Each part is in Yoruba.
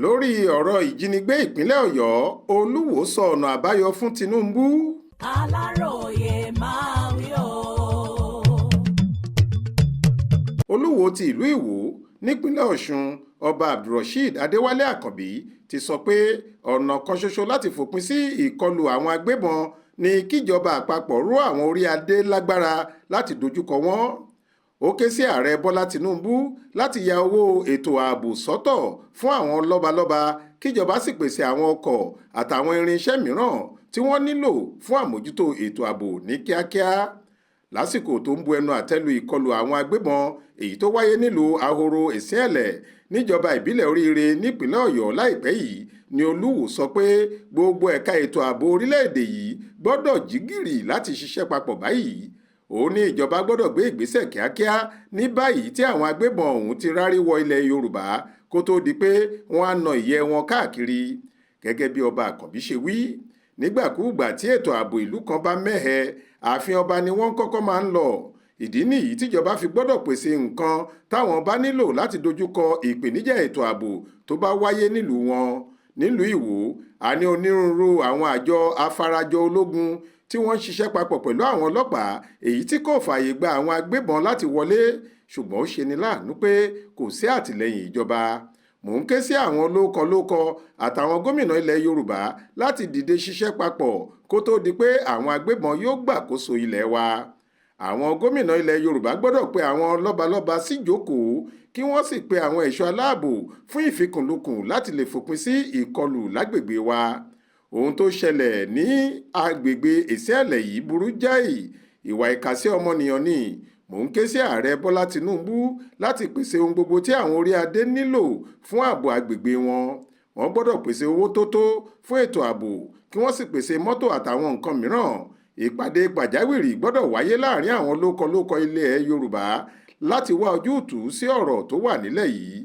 lórí ọ̀rọ̀ ìjínigbé ìpínlẹ̀ ọ̀yọ́ olúwo sọ ọ̀nà àbáyọ fún tinubu. aláròye máa wí o. olúwo ti ìlú ìwó nípínlẹ̀ ọ̀ṣun ọba abdulrasheed adéwálé àkànbí ti sọ pé ọ̀nà kan ṣoṣo láti fòpin sí ìkọlù àwọn agbébọn ni kíjọba àpapọ̀ ró àwọn orí adé lágbára láti dojúkọ wọn. Ó ké sí ààrẹ bọ́lá tinubu láti ya owó ètò ààbò sọ́tọ̀ fún àwọn lọ́balọ́ba kíjọba sì pèsè àwọn ọkọ̀ àtàwọn irinṣẹ́ mìíràn tí wọ́n nílò fún àmójútó ètò ààbò ní kíákíá. Lásìkò tó ń bu ẹnu àtẹ́lu ìkọlù àwọn agbébọn èyí tó wáyé nílùú ahoro ìsínẹ̀lẹ̀ níjọba ìbílẹ̀ oríire nípínlẹ̀ ọ̀yọ́ láìpẹ́ yìí ni olúwo sọ pé gbogbo ẹ̀ka ètò ààbò orílẹ̀-èdè yìí gbọ́dọ̀ jí gìrì láti ṣiṣẹ́ papọ̀ báyìí. Ó ní ìjọba gbọ́dọ̀ gbé ìgbésẹ̀ kíákíá ní báyìí tí àwọn agbébọn ọ̀hún ti rárí wọ ilẹ̀ yorùbá kó tó di pé wọ́n á na ìyẹ́ wọn káàkiri. Gẹ́gẹ́ bí ọba àkànbí ṣe wí, nígbàkúùgbà tí ètò ààbò ìlú kan bá mẹ́hẹ ààfin ọba ni wọ́n kọ́kọ́ máa ń lọ. Ìdí nìyí tíjọba fi gbọ́dọ̀ pèsè nǹkan táwọn bá nílò láti dojúkọ ìpèníjà ètò ààbò tó bá wáyé nílùú wọn. Nílùú ìwó a ní onírúurú àwọn àjọ afarajọ ológun tí wọ́n ń ṣiṣẹ́ papọ̀ pẹ̀lú àwọn ọlọ́pàá èyí tí kò fààyè gba àwọn agbébọn láti wọlé, ṣùgbọ́n ó ṣeni láàánú pé kò sí àtìlẹ́yìn ìjọba. Mò ń ké sí àwọn lóókọ àtàwọn gómìnà ilẹ̀ yorùbá láti dìde ṣiṣẹ́ papọ̀ kó tó di pé àwọn agbébọn yóò gbàkóso ilẹ̀ wa. Àwọn gómìnà ilẹ̀ yorùbá gbọ́dọ̀ pe àwọn lọ́balọ́ba síjókòó kí wọ́n sì pe àwọn ẹ̀ṣọ́ aláàbò fún ìfikùnlukùn láti lè fòpin sí ìkọlù lágbègbè wa. Ohun tó ṣẹlẹ̀ ní agbègbè ìsínẹ̀lẹ̀ yìí burú jáì, ìwà ìkàsí ọmọnìyàn ni. Mò ń ké sí ààrẹ bọ́lá tinubu láti pèsè ohun gbogbo tí àwọn orí adé nílò fún ààbò agbègbè wọn. Wọ́n gbọ́dọ̀ pèsè owó tó tó fún ètò ààbò kí wọ́n sì pèsè mọ́tò àtàwọn nǹkan mìíràn. Ìpàdé pàjáwìrì gbọ́dọ̀ wáyé láàrin àwọn lóókọ ilẹ̀ yorùbá láti wá ojútùú sí ọ̀rọ̀ tó wà nílẹ̀ yìí.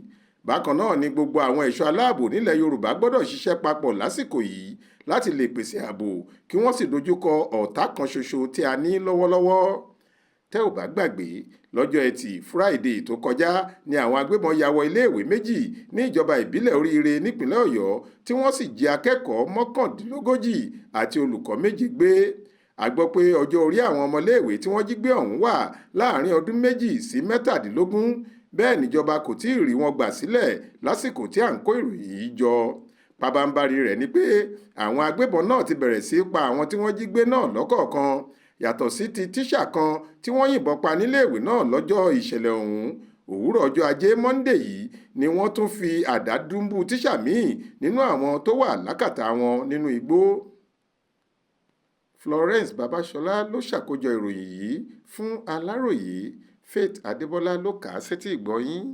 Bákan náà ni gbogbo àwọn ẹ̀ṣọ́ aláàbò nílẹ̀ yorùbá gbọ́dọ̀ ṣiṣẹ́ papọ̀ lásìkò yìí láti lè pèsè ààbò kí wọ́n sì dojúkọ ọ̀tá kan ṣoṣo tí a ní lọ́wọ́lọ́wọ́. Tẹ́ ò bá gbàgbé, lọ́jọ́ ẹtì Friday tó kọjá ni àwọn agbébọn ya wọ iléèwé méjì ní ìjọba ìbílẹ̀ oríire nípínlẹ̀ ọ̀yọ́ tí wọ́n sì jí akẹ́kọ̀ọ́ 39 àti olùkọ́ 7 gbé. A gbọ́ pé ọjọ́ orí àwọn ọmọléèwé tí wọ́n jí gbé ọ̀hún wà láàrin ọdún 2 sí 17. Bẹ́ẹ̀ níjọba kò tí ì rí wọn gbà sílẹ̀ lásìkò tí à ń kó ìròyìn yìí jọ. Pabambarì rẹ̀ ni pé àwọn agbébọn náà ti bẹ̀rẹ̀ sí pa àwọn tí wọ́n jí gbé náà lọ́kọ̀ọ̀kan, yàtọ̀ sí ti tíṣà kan tí wọ́n yìnbọn pa níléèwé náà lọ́jọ́ ìṣẹ̀lẹ̀ ọ̀hún. Òwúrọ̀ ọjọ́ ajé Monday yìí ni wọ́n tún fi àdá dùnbù tíṣà míì nínú àwọn tó wà lákàtà wọn nínú igbó. Florence Babasola ló ṣàkójọ ìròyìn yìí fún Aláròyé. Faith Adébọ́lá ló kà á sétí ìgbọ́ yín.